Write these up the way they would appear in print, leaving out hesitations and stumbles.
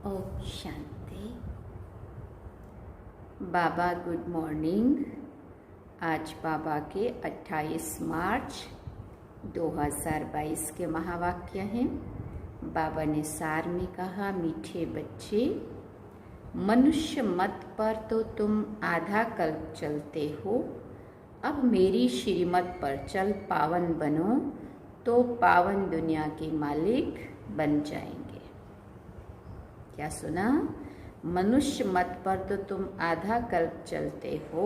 ओम शांति। बाबा good morning. आज बाबा के 28 मार्च 2022 के महावाक्य हैं। बाबा ने सार में कहा, मीठे बच्चे, मनुष्य मत पर तो तुम आधा कल्प चलते हो, अब मेरी श्रीमत पर चल पावन बनो तो पावन दुनिया के मालिक बन जाएंगे। क्या सुना? मनुष्य मत पर तो तुम आधा कल्प चलते हो,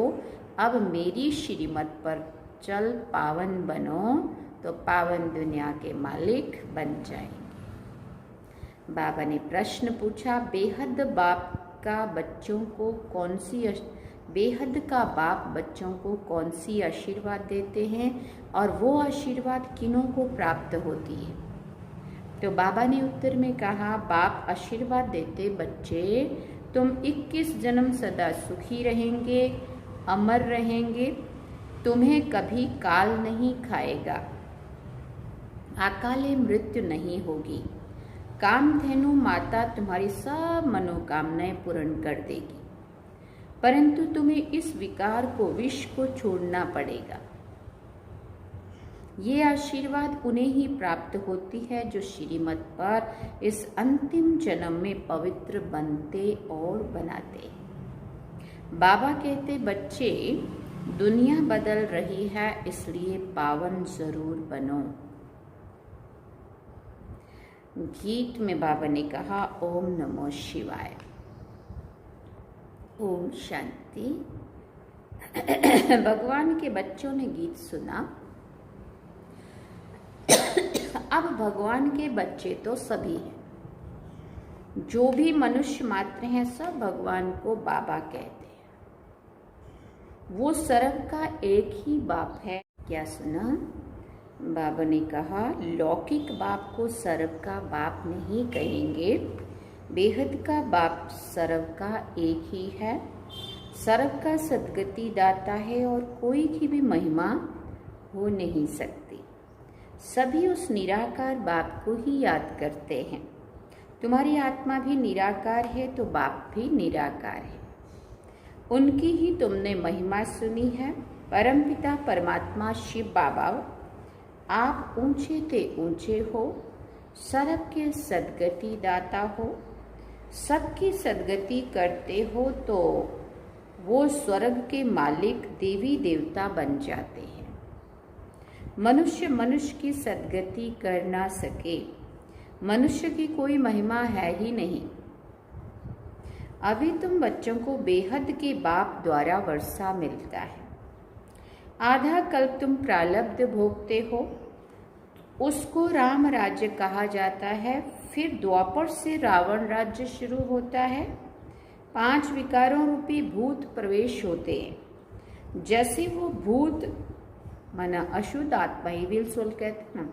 अब मेरी श्रीमत पर चल पावन बनो तो पावन दुनिया के मालिक बन जाएंगे। बाबा ने प्रश्न पूछा, बेहद का बाप बच्चों को कौन सी आशीर्वाद देते हैं और वो आशीर्वाद किन्हों को प्राप्त होती है? तो बाबा ने उत्तर में कहा, बाप आशीर्वाद देते, बच्चे तुम 21 जन्म सदा सुखी रहेंगे, अमर रहेंगे, तुम्हें कभी काल नहीं खाएगा, अकाले मृत्यु नहीं होगी, कामधेनु माता तुम्हारी सब मनोकामनाएं पूर्ण कर देगी, परंतु तुम्हें इस विकार को, विष को छोड़ना पड़ेगा। ये आशीर्वाद उन्हें ही प्राप्त होती है जो श्रीमत पर इस अंतिम जन्म में पवित्र बनते और बनाते हैं। बाबा कहते, बच्चे दुनिया बदल रही है, इसलिए पावन जरूर बनो। गीत में बाबा ने कहा, ओम नमो शिवाय। ओम शांति। भगवान के बच्चों ने गीत सुना। अब भगवान के बच्चे तो सभी हैं, जो भी मनुष्य मात्र हैं सब भगवान को बाबा कहते हैं। वो सर्व का एक ही बाप है। क्या सुना? बाबा ने कहा, लौकिक बाप को सर्व का बाप नहीं कहेंगे, बेहद का बाप सर्व का एक ही है, सर्व का सद्गति दाता है और कोई की भी महिमा हो नहीं सकती। सभी उस निराकार बाप को ही याद करते हैं। तुम्हारी आत्मा भी निराकार है तो बाप भी निराकार है, उनकी ही तुमने महिमा सुनी है। परमपिता परमात्मा शिव बाबा, आप ऊंचे ते ऊंचे हो, सर्व के सद्गति दाता हो, सबकी सद्गति करते हो तो वो स्वर्ग के मालिक देवी देवता बन जाते हैं। मनुष्य की सद्गति कर ना सके, मनुष्य की कोई महिमा है ही नहीं। अभी तुम बच्चों को बेहद के बाप द्वारा वर्षा मिलता है। आधा कल्प तुम प्रारब्ध भोगते हो, उसको राम राज्य कहा जाता है। फिर द्वापर से रावण राज्य शुरू होता है। 5 विकारों रूपी भूत प्रवेश होते हैं। जैसे वो भूत माना अशुद्ध आत्मा, इविल सोल कहते हैं ना,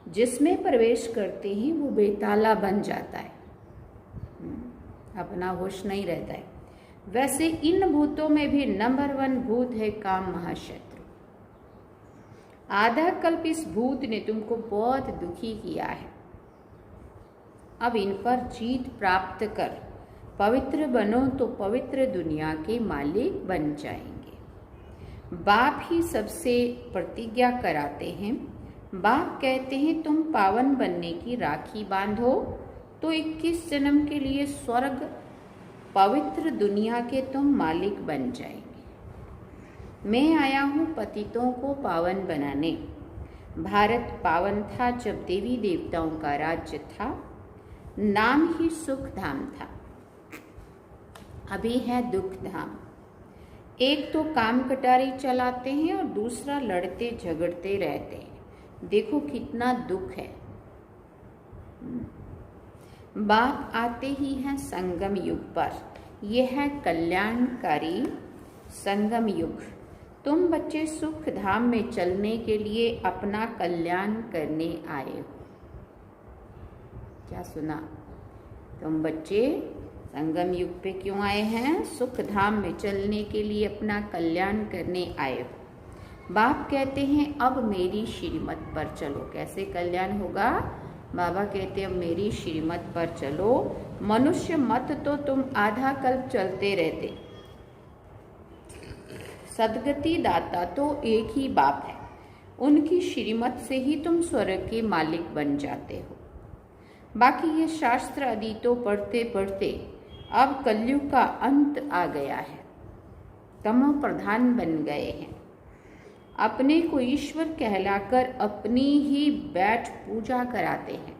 जिसमें प्रवेश करते ही वो बेताला बन जाता है, अपना होश नहीं रहता है। वैसे इन भूतों में भी नंबर 1 भूत है काम महाशत्रु। आधा कल्प इस भूत ने तुमको बहुत दुखी किया है। अब इन पर जीत प्राप्त कर पवित्र बनो तो पवित्र दुनिया के मालिक बन जाएंगे। बाप ही सबसे प्रतिज्ञा कराते हैं। बाप कहते हैं, तुम पावन बनने की राखी बांधो तो 21 जन्म के लिए स्वर्ग पवित्र दुनिया के तुम मालिक बन जाएंगे। मैं आया हूँ पतितों को पावन बनाने। भारत पावन था जब देवी देवताओं का राज्य था, नाम ही सुख धाम था, अभी है दुख धाम। एक तो काम कटारी चलाते हैं और दूसरा लड़ते झगड़ते रहते हैं। देखो कितना दुख है। बाप आते ही हैं संगम युग पर। यह है कल्याणकारी संगम युग। तुम बच्चे सुख धाम में चलने के लिए अपना कल्याण करने आए हो। क्या सुना? तुम बच्चे संगम युग पे क्यों आए हैं? सुख धाम में चलने के लिए अपना कल्याण करने आए हो। बाप कहते हैं, अब मेरी श्रीमत पर चलो। कैसे कल्याण होगा? बाबा कहते अब मेरी श्रीमत पर चलो, मनुष्य मत तो तुम आधा कल्प चलते रहते। सदगति दाता तो एक ही बाप है, उनकी श्रीमत से ही तुम स्वर्ग के मालिक बन जाते हो। बाकी ये शास्त्र आदि तो पढ़ते पढ़ते अब कलयुग का अंत आ गया है, तमो प्रधान बन गए हैं। अपने को ईश्वर कहलाकर अपनी ही बैठ पूजा कराते हैं।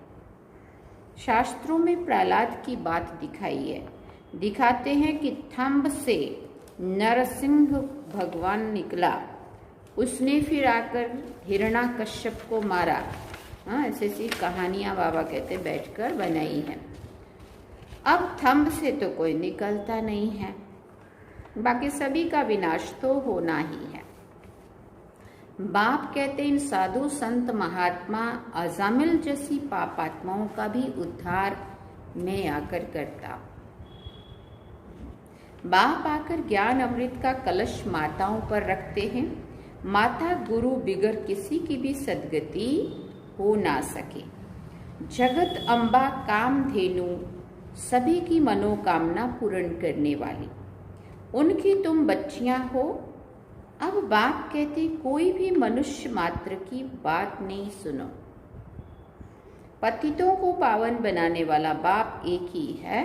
शास्त्रों में प्रहलाद की बात दिखाई है, दिखाते हैं कि थंब से नरसिंह भगवान निकला, उसने फिर आकर हिरण्याकश्यप को मारा। हाँ, ऐसी ऐसी कहानियां बाबा कहते बैठकर बनाई हैं। अब थंब से तो कोई निकलता नहीं है, बाकी सभी का विनाश तो होना ही है। बाप कहते इन साधु संत महात्मा अजामिल जैसी पापात्माओं का भी उद्धार मैं आकर करता। बाप आकर ज्ञान अमृत का कलश माताओं पर रखते हैं। माता गुरु बिगर किसी की भी सदगति हो ना सके। जगत अम्बा कामधेनु सभी की मनोकामना पूर्ण करने वाली, उनकी तुम बच्चियां हो। अब बाप कहते कोई भी मनुष्य मात्र की बात नहीं सुनो। पतितों को पावन बनाने वाला बाप एक ही है,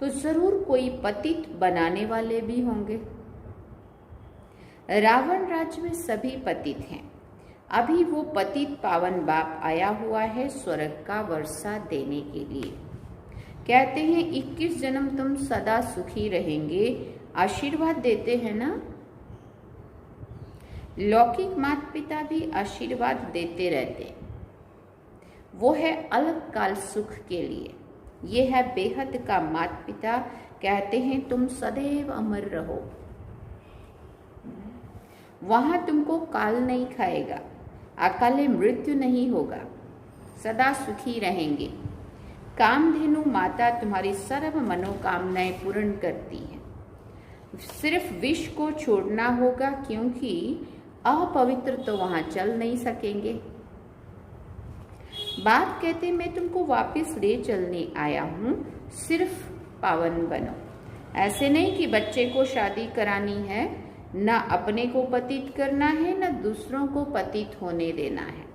तो जरूर कोई पतित बनाने वाले भी होंगे। रावण राज्य में सभी पतित हैं। अभी वो पतित पावन बाप आया हुआ है स्वर्ग का वर्षा देने के लिए। कहते हैं 21 जन्म तुम सदा सुखी रहेंगे, आशीर्वाद देते हैं ना। लौकिक माता पिता भी आशीर्वाद देते रहते, वो है अलग काल सुख के लिए। ये है बेहद का माता पिता, कहते हैं तुम सदैव अमर रहो, वहां तुमको काल नहीं खाएगा, अकाले मृत्यु नहीं होगा, सदा सुखी रहेंगे। कामधेनु माता तुम्हारी सर्व मनोकामनाएं पूर्ण करती हैं। सिर्फ विष को छोड़ना होगा, क्योंकि अपवित्र तो वहां चल नहीं सकेंगे। बाप कहते मैं तुमको वापस ले चलने आया हूं, सिर्फ पावन बनो। ऐसे नहीं कि बच्चे को शादी करानी है, ना अपने को पतित करना है, ना दूसरों को पतित होने देना है।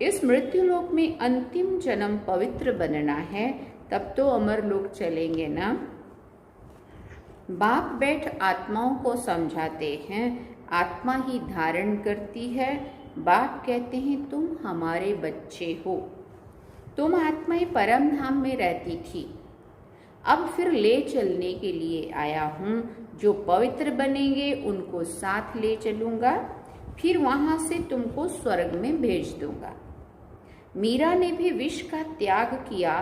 इस मृत्यु लोक में अंतिम जन्म पवित्र बनना है, तब तो अमर लोक चलेंगे ना। बाप बैठ आत्माओं को समझाते हैं, आत्मा ही धारण करती है। बाप कहते हैं तुम हमारे बच्चे हो, तुम आत्माएं परम धाम में रहती थी, अब फिर ले चलने के लिए आया हूँ। जो पवित्र बनेंगे उनको साथ ले चलूंगा, फिर वहां से तुमको स्वर्ग में भेज दूंगा। मीरा ने भी विष का त्याग किया,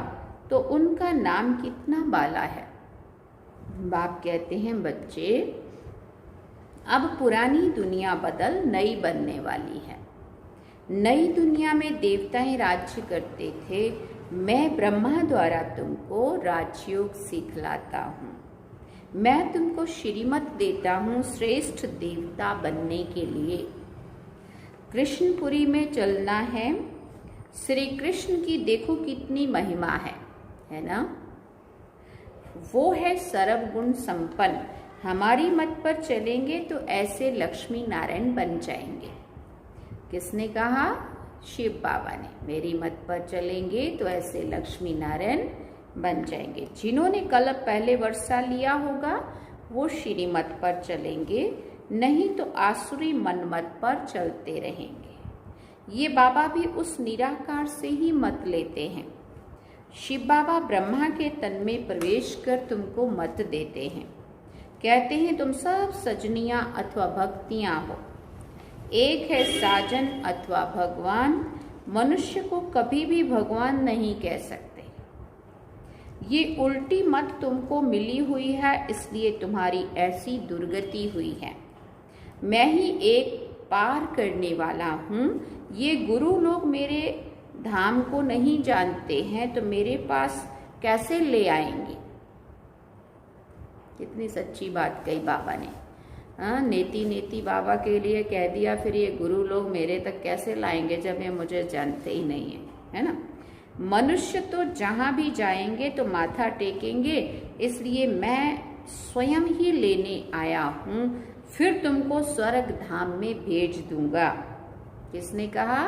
तो उनका नाम कितना बाला है। बाप कहते हैं बच्चे अब पुरानी दुनिया बदल नई बनने वाली है। नई दुनिया में देवताएं राज्य करते थे, मैं ब्रह्मा द्वारा तुमको राजयोग सिखलाता हूँ। मैं तुमको श्रीमत देता हूँ श्रेष्ठ देवता बनने के लिए। कृष्णपुरी में चलना है। श्री कृष्ण की देखो कितनी महिमा है ना। वो है सर्वगुण संपन्न। हमारी मत पर चलेंगे तो ऐसे लक्ष्मी नारायण बन जाएंगे। किसने कहा? शिव बाबा ने। मेरी मत पर चलेंगे तो ऐसे लक्ष्मी नारायण बन जाएंगे। जिन्होंने कल पहले वर्षा लिया होगा वो श्रीमत पर चलेंगे, नहीं तो आसुरी मनमत पर चलते रहेंगे। ये बाबा भी उस निराकार से ही मत लेते हैं। शिव बाबा ब्रह्मा के तन में प्रवेश कर तुमको मत देते हैं। कहते हैं तुम सब सजनियां अथवा भक्तियां हो। एक है साजन अथवा भगवान। मनुष्य को कभी भी भगवान नहीं कह सकते। ये उल्टी मत तुमको मिली हुई है, इसलिए तुम्हारी ऐसी दुर्गति हुई है। मैं ही एक पार करने वाला हूँ। ये गुरु लोग मेरे धाम को नहीं जानते हैं, तो मेरे पास कैसे ले आएंगे? कितनी सच्ची बात कही बाबा ने। हाँ, नेति नेति बाबा के लिए कह दिया, फिर ये गुरु लोग मेरे तक कैसे लाएंगे जब ये मुझे जानते ही नहीं है, है ना। मनुष्य तो जहाँ भी जाएंगे तो माथा टेकेंगे, इसलिए मैं स्वयं ही लेने आया हूँ, फिर तुमको स्वर्ग धाम में भेज दूंगा। किसने कहा?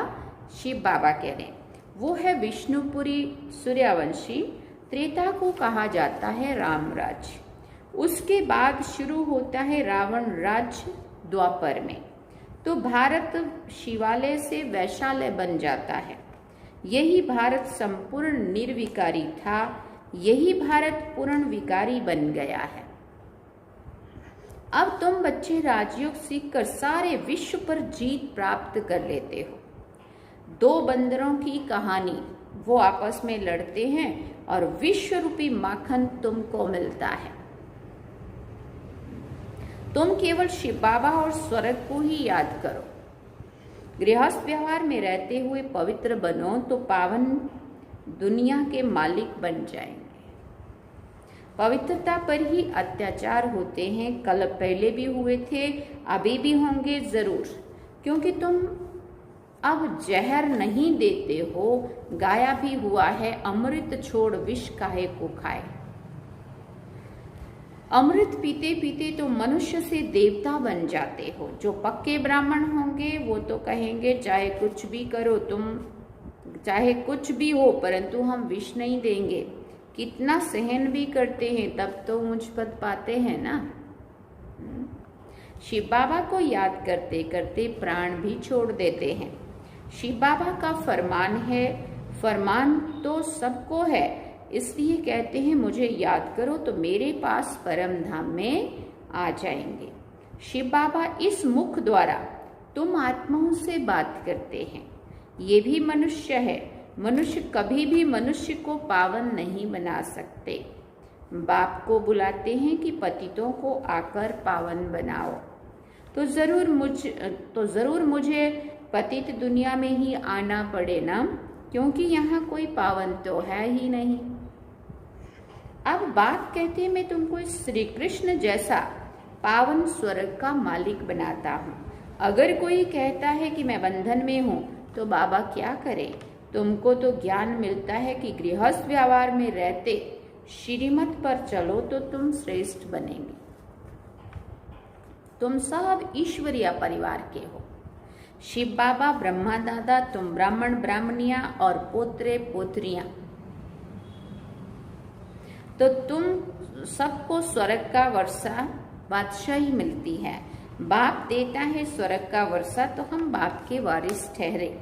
शिव बाबा कह रहे हैं। वो है विष्णुपुरी सूर्यवंशी। त्रेता को कहा जाता है राम राज्य। उसके बाद शुरू होता है रावण राज्य द्वापर में। तो भारत शिवालय से वैशाल्य बन जाता है। यही भारत संपूर्ण निर्विकारी था, यही भारत पूर्ण विकारी बन गया है। अब तुम बच्चे राजयोग सीखकर सारे विश्व पर जीत प्राप्त कर लेते हो। दो बंदरों की कहानी, वो आपस में लड़ते हैं और विश्व रूपी माखन तुमको मिलता है। तुम केवल शिव बाबा और स्वर्ग को ही याद करो। गृहस्थ व्यवहार में रहते हुए पवित्र बनो तो पावन दुनिया के मालिक बन जाएंगे। पवित्रता पर ही अत्याचार होते हैं, कल पहले भी हुए थे, अभी भी होंगे जरूर, क्योंकि तुम अब जहर नहीं देते हो। गाया भी हुआ है, अमृत छोड़ विष काहे को खाए। अमृत पीते पीते तो मनुष्य से देवता बन जाते हो। जो पक्के ब्राह्मण होंगे वो तो कहेंगे चाहे कुछ भी करो तुम, चाहे कुछ भी हो, परंतु हम विष नहीं देंगे। कितना सहन भी करते हैं तब तो मुझ पद पाते हैं ना। शिव बाबा को याद करते करते प्राण भी छोड़ देते हैं। शिव बाबा का फरमान है, फरमान तो सबको है, इसलिए कहते हैं मुझे याद करो तो मेरे पास परम धाम में आ जाएंगे। शिव बाबा इस मुख द्वारा तुम आत्माओं से बात करते हैं। ये भी मनुष्य है। मनुष्य कभी भी मनुष्य को पावन नहीं बना सकते। बाप को बुलाते हैं कि पतितों को आकर पावन बनाओ, तो जरूर मुझे पतित दुनिया में ही आना पड़े ना, क्योंकि यहाँ कोई पावन तो है ही नहीं। अब बाप कहते हैं मैं तुमको श्री कृष्ण जैसा पावन स्वर्ग का मालिक बनाता हूँ। अगर कोई कहता है कि मैं बंधन में हूँ तो बाबा क्या करे? तुमको तो ज्ञान मिलता है कि गृहस्थ व्यवहार में रहते श्रीमत पर चलो तो तुम श्रेष्ठ बनेंगे। तुम सब ईश्वरीय परिवार के हो। शिव बाबा ब्रह्मा दादा, तुम ब्राह्मण ब्राह्मणियां और पोत्रे पोत्रियां, तो तुम सबको स्वर्ग का वर्षा बादशाही मिलती है। बाप देता है स्वर्ग का वर्षा, तो हम बाप के वारिस ठहरे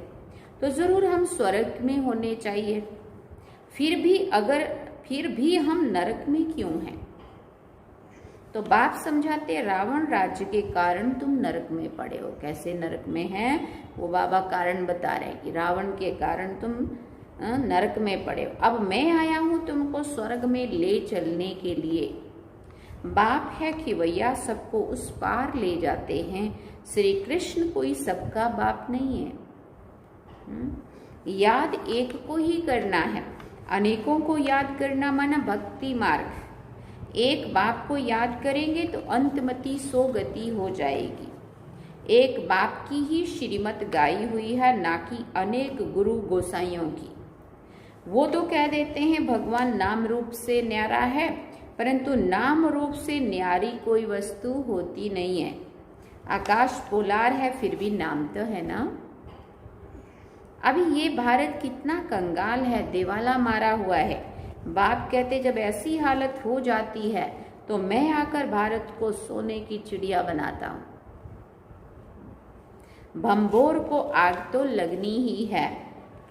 तो जरूर हम स्वर्ग में होने चाहिए। फिर भी हम नरक में क्यों हैं? तो बाप समझाते रावण राज्य के कारण तुम नरक में पड़े हो। कैसे नरक में हैं वो बाबा कारण बता रहे हैं कि रावण के कारण तुम नरक में पड़े हो। अब मैं आया हूं तुमको स्वर्ग में ले चलने के लिए। बाप है कि भैया सबको उस पार ले जाते हैं। श्री कृष्ण कोई सबका बाप नहीं है। याद एक को ही करना है, अनेकों को याद करना माना भक्ति मार्ग। एक बाप को याद करेंगे तो अंतमति सो गति हो जाएगी। एक बाप की ही श्रीमत गाई हुई है, ना कि अनेक गुरु गोसाइयों की। वो तो कह देते हैं भगवान नाम रूप से न्यारा है, परंतु नाम रूप से न्यारी कोई वस्तु होती नहीं है। आकाश पोलार है फिर भी नाम तो है ना। अभी ये भारत कितना कंगाल है, दिवाला मारा हुआ है। बाप कहते जब ऐसी हालत हो जाती है तो मैं आकर भारत को सोने की चिड़िया बनाता हूं। भंबोर को आग तो लगनी ही है।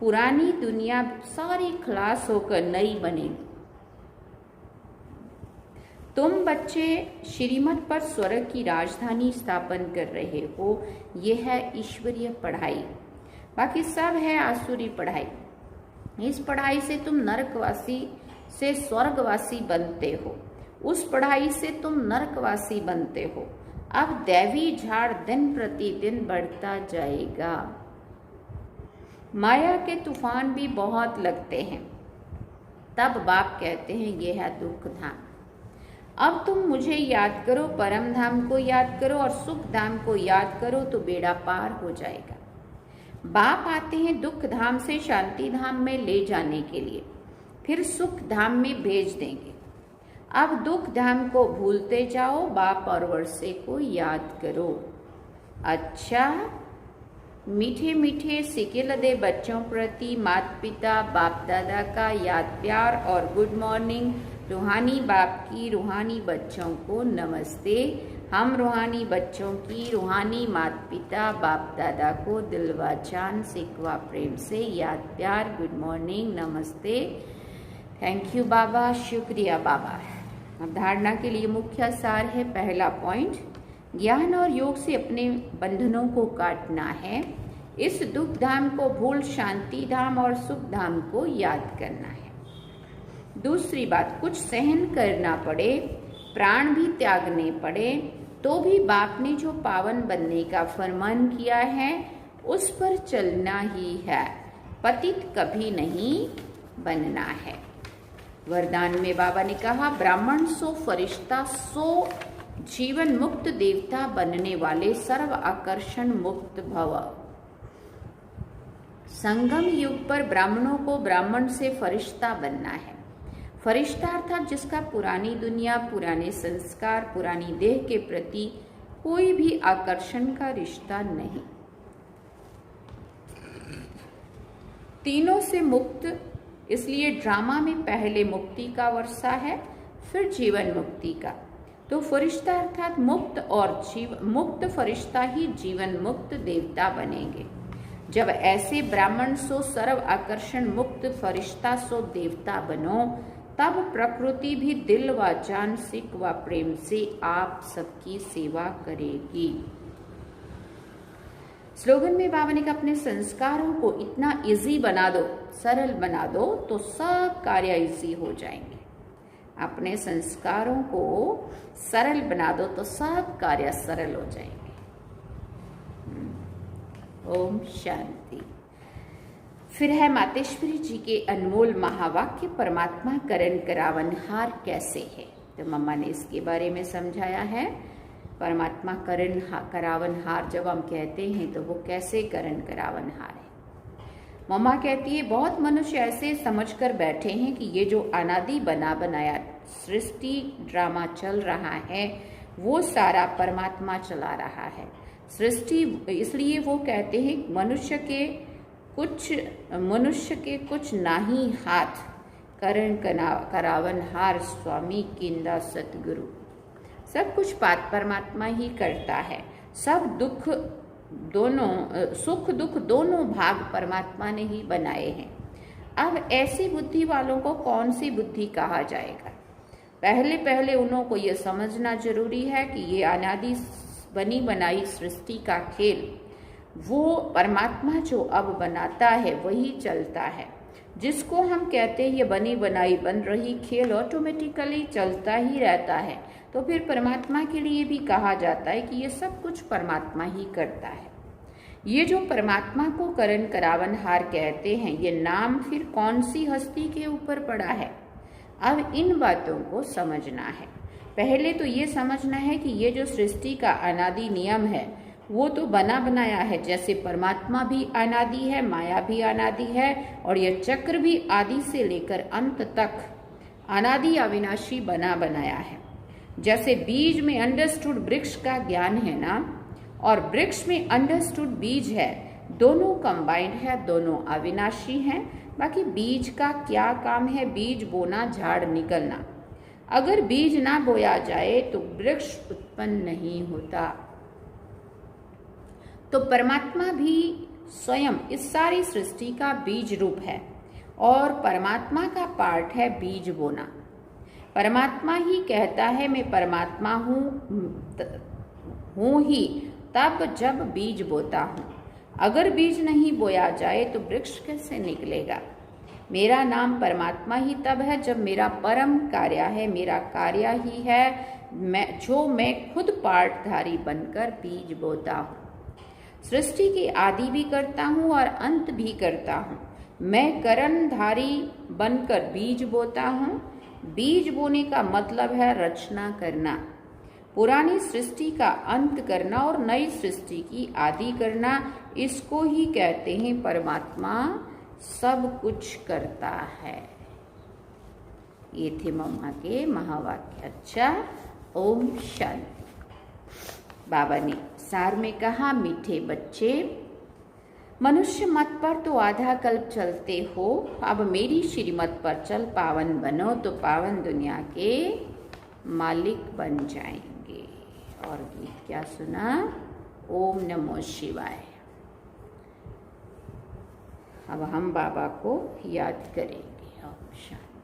पुरानी दुनिया सारी खलास होकर नई बनेगी। तुम बच्चे श्रीमत पर स्वर्ग की राजधानी स्थापन कर रहे हो। यह है ईश्वरीय पढ़ाई, बाकी सब है आसुरी पढ़ाई। इस पढ़ाई से तुम नरकवासी से स्वर्गवासी बनते हो, उस पढ़ाई से तुम नरकवासी बनते हो। अब दैवी झाड़ दिन प्रतिदिन बढ़ता जाएगा। माया के तूफान भी बहुत लगते हैं। तब बाप कहते हैं यह है दुख धाम। अब तुम मुझे याद करो, परम धाम को याद करो और सुख धाम को याद करो तो बेड़ा पार हो जाएगा। बाप आते हैं दुख धाम से शांति धाम में ले जाने के लिए, फिर सुख धाम में भेज देंगे। अब दुख धाम को भूलते जाओ, बाप और वर्षे को याद करो। अच्छा, मीठे मीठे सिके लदे बच्चों प्रति माता पिता बाप दादा का याद प्यार और गुड मॉर्निंग। रूहानी बाप की रूहानी बच्चों को नमस्ते। हम रूहानी बच्चों की रूहानी माता पिता बाप दादा को दिलवा जान सिकवा प्रेम से याद प्यार, गुड मॉर्निंग, नमस्ते, थैंक यू बाबा, शुक्रिया बाबा। अब धारणा के लिए मुख्य सार है। पहला पॉइंट, ज्ञान और योग से अपने बंधनों को काटना है। इस दुख धाम को भूल शांति धाम और सुख धाम को याद करना है। दूसरी बात, कुछ सहन करना पड़े, प्राण भी त्यागने पड़े, तो भी बाप ने जो पावन बनने का फरमान किया है उस पर चलना ही है, पतित कभी नहीं बनना है। वरदान में बाबा ने कहा, ब्राह्मण सो फरिश्ता सो जीवन मुक्त देवता बनने वाले सर्व आकर्षण मुक्त भव। संगम युग पर ब्राह्मणों को ब्राह्मण से फरिश्ता बनना है। फरिश्ता अर्थात जिसका पुरानी दुनिया, पुराने संस्कार, पुरानी देह के प्रति कोई भी आकर्षण का रिश्ता नहीं, तीनों से मुक्त। इसलिए ड्रामा में पहले मुक्ति का वर्षा है, फिर जीवन मुक्ति का। तो फरिश्ता अर्थात मुक्त और मुक्त फरिश्ता ही जीवन मुक्त देवता बनेंगे। जब ऐसे ब्राह्मण सो सर्व आकर्षण मुक्त फरिश्ता सो देवता बनो, तब प्रकृति भी दिल व जान सिक व प्रेम से आप सबकी सेवा करेगी। स्लोगन में बाबा ने कहा, अपने संस्कारों को इतना इजी बना दो, सरल बना दो, तो सब कार्य इजी हो जाएंगे। अपने संस्कारों को सरल बना दो तो सब कार्य सरल हो जाएंगे। ओम शांति। फिर है मातेश्वरी जी के अनमोल महावाक्य, परमात्मा करण करावनहार कैसे है। तो मम्मा ने इसके बारे में समझाया है। परमात्मा करण करावनहार जब हम कहते हैं तो वो कैसे करण करावनहार है। मम्मा कहती है, बहुत मनुष्य ऐसे समझकर बैठे हैं कि ये जो अनादि बना बनाया सृष्टि ड्रामा चल रहा है वो सारा परमात्मा चला रहा है सृष्टि। इसलिए वो कहते हैं मनुष्य के कुछ नाही हाथ, करण करावनहार स्वामी किंदा सतगुरु। सब कुछ परमात्मा ही करता है। सब दुख दोनों, सुख दुख दोनों भाग परमात्मा ने ही बनाए हैं। अब ऐसी बुद्धि वालों को कौन सी बुद्धि कहा जाएगा? पहले उन्हों को यह समझना जरूरी है कि ये अनादि बनी बनाई सृष्टि का खेल वो परमात्मा जो अब बनाता है वही चलता है। जिसको हम कहते हैं ये बनी बनाई बन रही खेल ऑटोमेटिकली चलता ही रहता है, तो फिर परमात्मा के लिए भी कहा जाता है कि ये सब कुछ परमात्मा ही करता है। ये जो परमात्मा को करण करावनहार कहते हैं, ये नाम फिर कौन सी हस्ती के ऊपर पड़ा है? अब इन बातों को समझना है। पहले तो ये समझना है कि ये जो सृष्टि का अनादि नियम है वो तो बना बनाया है। जैसे परमात्मा भी अनादि है, माया भी अनादि है, और यह चक्र भी आदि से लेकर अंत तक अनादि अविनाशी बना बनाया है। जैसे बीज में अंडरस्टूड वृक्ष का ज्ञान है ना, और वृक्ष में अंडरस्टूड बीज है, दोनों कंबाइंड है, दोनों अविनाशी हैं। बाकी बीज का क्या काम है? बीज बोना, झाड़ निकलना। अगर बीज ना बोया जाए तो वृक्ष उत्पन्न नहीं होता। तो परमात्मा भी स्वयं इस सारी सृष्टि का बीज रूप है, और परमात्मा का पार्ट है बीज बोना। परमात्मा ही कहता है मैं परमात्मा हूँ ही तब जब बीज बोता हूँ। अगर बीज नहीं बोया जाए तो वृक्ष कैसे निकलेगा? मेरा नाम परमात्मा ही तब है जब मेरा परम कार्य है, मेरा कार्य ही है मैं खुद पार्टधारी बनकर बीज बोता हूँ। सृष्टि की आदि भी करता हूँ और अंत भी करता हूँ। मैं करणधारी बनकर बीज बोता हूँ। बीज बोने का मतलब है रचना करना। पुरानी सृष्टि का अंत करना और नई सृष्टि की आदि करना, इसको ही कहते हैं परमात्मा सब कुछ करता है। ये थे मम्मा के महावाक्य। अच्छा, ओम शांति। बाबा ने सार में कहा, मीठे बच्चे, मनुष्य मत पर तो आधा कल्प चलते हो, अब मेरी श्रीमत पर चल पावन बनो तो पावन दुनिया के मालिक बन जाएंगे। और गीत क्या सुना? ओम नमो शिवाय। अब हम बाबा को याद करेंगे। ओम शांति।